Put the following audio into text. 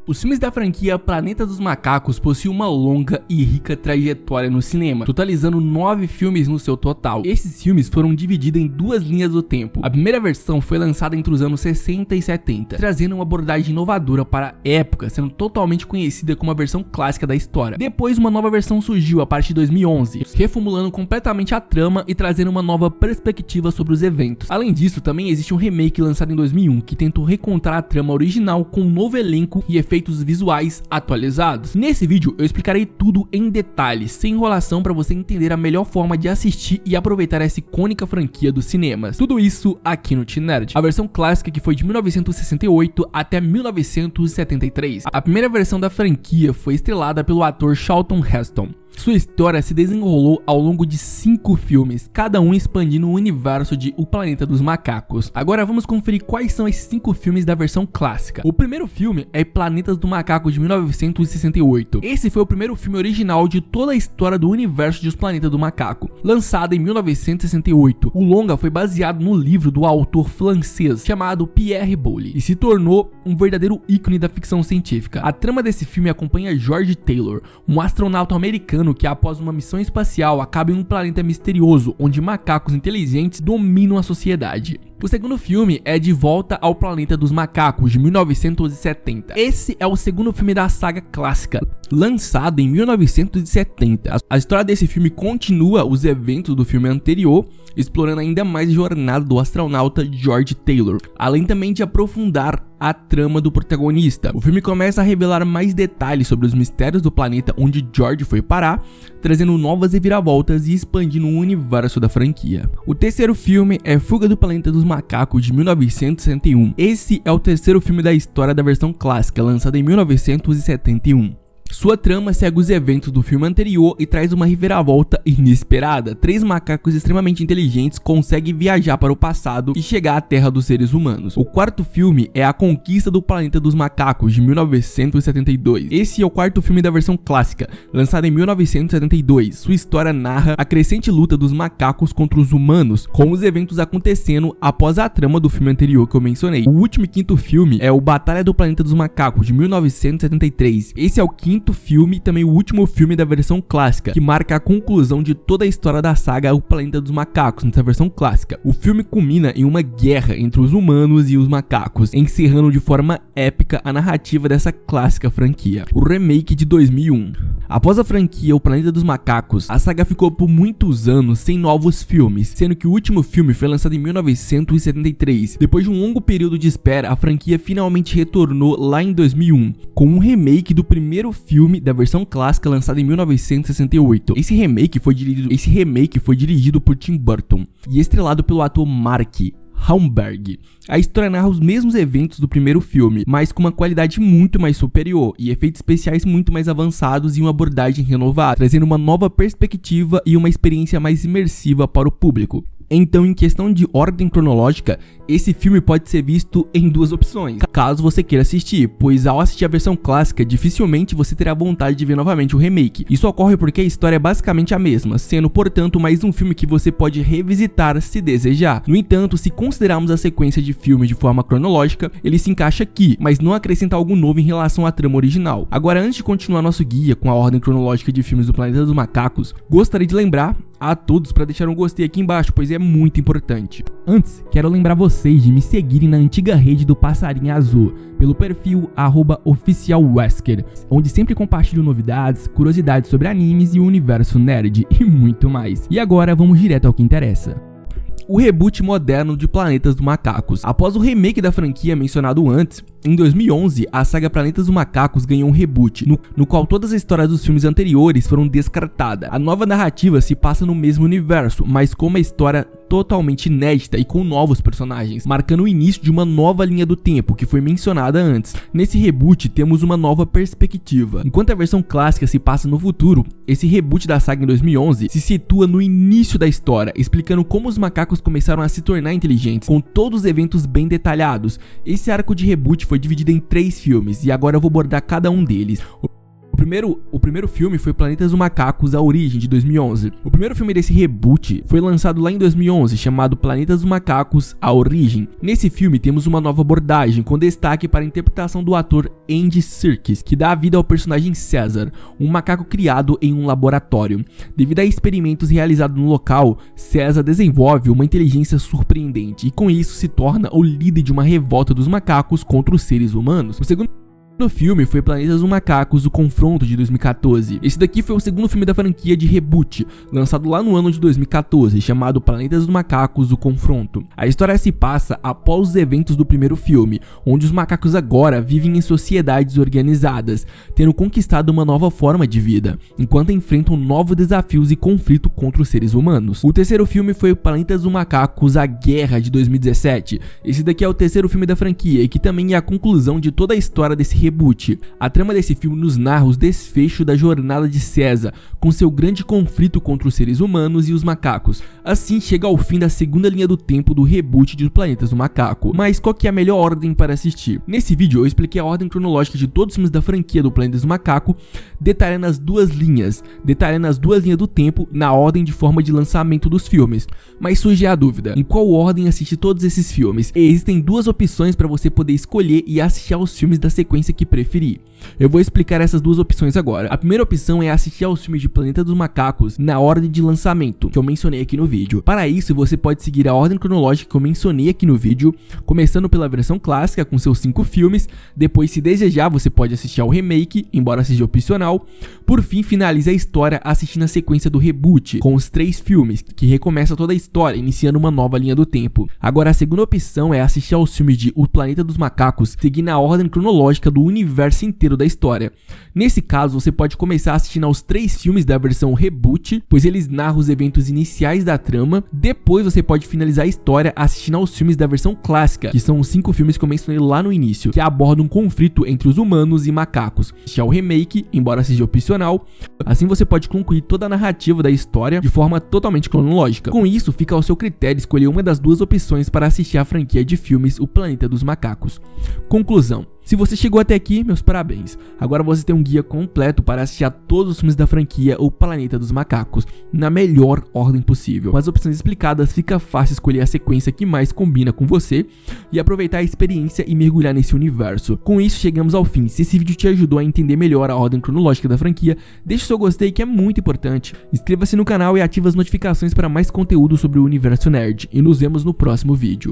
Os filmes da franquia Planeta dos Macacos possuem uma longa e rica trajetória no cinema, totalizando 9 filmes no seu total. Esses filmes foram divididos em duas linhas do tempo. A primeira versão foi lançada entre os anos 60 e 70, trazendo uma abordagem inovadora para a época, sendo totalmente conhecida como a versão clássica da história. Depois, uma nova versão surgiu a partir de 2011, reformulando completamente a trama e trazendo uma nova perspectiva sobre os eventos. Além disso, também existe um remake lançado em 2001 que tentou recontar a trama original com um novo elenco e efeitos visuais atualizados. Nesse vídeo eu explicarei tudo em detalhes, sem enrolação, para você entender a melhor forma de assistir e aproveitar essa icônica franquia dos cinemas. Tudo isso aqui no T-Nerd. A versão clássica, que foi de 1968 até 1973. A primeira versão da franquia foi estrelada pelo ator Charlton Heston. Sua história se desenrolou ao longo de 5 filmes, cada um expandindo o universo de O Planeta dos Macacos. Agora vamos conferir quais são esses 5 filmes da versão clássica. O primeiro filme é Planetas do Macaco, de 1968. Esse foi o primeiro filme original de toda a história do universo de Os Planetas do Macaco, lançado em 1968. O longa foi baseado no livro do autor francês chamado Pierre Boulle e se tornou um verdadeiro ícone da ficção científica. A trama desse filme acompanha George Taylor, um astronauta americano que após uma missão espacial acaba em um planeta misterioso onde macacos inteligentes dominam a sociedade. O segundo filme é De Volta ao Planeta dos Macacos, de 1970. Esse é o segundo filme da saga clássica, lançado em 1970. A história desse filme continua os eventos do filme anterior, explorando ainda mais a jornada do astronauta George Taylor, além também de aprofundar a trama do protagonista. O filme começa a revelar mais detalhes sobre os mistérios do planeta onde George foi parar, trazendo novas reviravoltas e expandindo o universo da franquia. O terceiro filme é Fuga do Planeta dos Macacos, de 1961. Esse é o terceiro filme da história da versão clássica, lançado em 1971. Sua trama segue os eventos do filme anterior e traz uma reviravolta inesperada. 3 macacos extremamente inteligentes conseguem viajar para o passado e chegar à Terra dos seres humanos. O quarto filme é A Conquista do Planeta dos Macacos, de 1972. Esse é o quarto filme da versão clássica, lançado em 1972. Sua história narra a crescente luta dos macacos contra os humanos, com os eventos acontecendo após a trama do filme anterior que eu mencionei. O último e quinto filme é o Batalha do Planeta dos Macacos, de 1973. Esse é o quinto filme e também o último filme da versão clássica, que marca a conclusão de toda a história da saga O Planeta dos Macacos nessa versão clássica. O filme culmina em uma guerra entre os humanos e os macacos, encerrando de forma épica a narrativa dessa clássica franquia. O remake de 2001. Após a franquia O Planeta dos Macacos, a saga ficou por muitos anos sem novos filmes, sendo que o último filme foi lançado em 1973. Depois de um longo período de espera, a franquia finalmente retornou lá em 2001, com um remake do primeiro filme da versão clássica lançada em 1968. Esse remake foi dirigido por Tim Burton e estrelado pelo ator Mark Wahlberg. A história narra os mesmos eventos do primeiro filme, mas com uma qualidade muito mais superior e efeitos especiais muito mais avançados e uma abordagem renovada, trazendo uma nova perspectiva e uma experiência mais imersiva para o público. Então, em questão de ordem cronológica, esse filme pode ser visto em duas opções, caso você queira assistir, pois ao assistir a versão clássica, dificilmente você terá vontade de ver novamente o remake. Isso ocorre porque a história é basicamente a mesma, sendo, portanto, mais um filme que você pode revisitar se desejar. No entanto, se considerarmos a sequência de filmes de forma cronológica, ele se encaixa aqui, mas não acrescenta algo novo em relação à trama original. Agora, antes de continuar nosso guia com a ordem cronológica de filmes do Planeta dos Macacos, gostaria de lembrar a todos para deixar um gostei aqui embaixo, pois é muito importante. Antes, quero lembrar vocês de me seguirem na antiga rede do Passarinho Azul, pelo perfil @oficialwesker, onde sempre compartilho novidades, curiosidades sobre animes e o universo nerd e muito mais. E agora vamos direto ao que interessa. O reboot moderno de Planetas dos Macacos. Após o remake da franquia mencionado antes, em 2011, a saga Planetas dos Macacos ganhou um reboot, no qual todas as histórias dos filmes anteriores foram descartadas. A nova narrativa se passa no mesmo universo, mas com uma história totalmente inédita e com novos personagens, marcando o início de uma nova linha do tempo que foi mencionada antes. Nesse reboot temos uma nova perspectiva. Enquanto a versão clássica se passa no futuro, esse reboot da saga em 2011 se situa no início da história, explicando como os macacos começaram a se tornar inteligentes, com todos os eventos bem detalhados. Esse arco de reboot foi dividido em 3 filmes e agora eu vou abordar cada um deles. O O primeiro filme foi Planeta dos Macacos: A Origem, de 2011. O primeiro filme desse reboot foi lançado lá em 2011, chamado Planeta dos Macacos: A Origem. Nesse filme temos uma nova abordagem, com destaque para a interpretação do ator Andy Serkis, que dá vida ao personagem César, um macaco criado em um laboratório. Devido a experimentos realizados no local, César desenvolve uma inteligência surpreendente e com isso se torna o líder de uma revolta dos macacos contra os seres humanos. O segundo filme foi Planeta dos Macacos: O Confronto, de 2014. Esse daqui foi o segundo filme da franquia de reboot, lançado lá no ano de 2014, chamado Planeta dos Macacos: O Confronto. A história se passa após os eventos do primeiro filme, onde os macacos agora vivem em sociedades organizadas, tendo conquistado uma nova forma de vida, enquanto enfrentam novos desafios e conflito contra os seres humanos. O terceiro filme foi Planeta dos Macacos: A Guerra, de 2017. Esse daqui é o terceiro filme da franquia e que também é a conclusão de toda a história desse reboot. A trama desse filme nos narra os desfechos da jornada de César, com seu grande conflito contra os seres humanos e os macacos. Assim chega ao fim da segunda linha do tempo do reboot de Planetas do Macaco. Mas qual que é a melhor ordem para assistir? Nesse vídeo eu expliquei a ordem cronológica de todos os filmes da franquia do Planetas do Macaco, detalhando as duas linhas do tempo na ordem de forma de lançamento dos filmes. Mas surge a dúvida, em qual ordem assistir todos esses filmes? E existem duas opções para você poder escolher e assistir aos filmes da sequência que preferir. Eu vou explicar essas duas opções agora. A primeira opção é assistir aos filmes de Planeta dos Macacos na ordem de lançamento, que eu mencionei aqui no vídeo. Para isso, você pode seguir a ordem cronológica que eu mencionei aqui no vídeo, começando pela versão clássica com seus 5 filmes, depois, se desejar, você pode assistir ao remake, embora seja opcional. Por fim, finaliza a história assistindo a sequência do reboot, com os 3 filmes, que recomeça toda a história, iniciando uma nova linha do tempo. Agora, a segunda opção é assistir aos filmes de O Planeta dos Macacos, seguindo a ordem cronológica do universo inteiro da história. Nesse caso, você pode começar assistindo aos 3 filmes da versão reboot, pois eles narram os eventos iniciais da trama. Depois você pode finalizar a história assistindo aos filmes da versão clássica, que são os 5 filmes que eu mencionei lá no início, que abordam um conflito entre os humanos e macacos. Assistir ao remake, embora seja opcional. Assim você pode concluir toda a narrativa da história de forma totalmente cronológica. Com isso, fica ao seu critério escolher uma das duas opções para assistir a franquia de filmes O Planeta dos Macacos. Conclusão: se você chegou até aqui, meus parabéns. Agora você tem um guia completo para assistir a todos os filmes da franquia O Planeta dos Macacos, na melhor ordem possível. Com as opções explicadas, fica fácil escolher a sequência que mais combina com você e aproveitar a experiência e mergulhar nesse universo. Com isso, chegamos ao fim. Se esse vídeo te ajudou a entender melhor a ordem cronológica da franquia, deixe seu gostei, que é muito importante. Inscreva-se no canal e ative as notificações para mais conteúdo sobre o universo nerd. E nos vemos no próximo vídeo.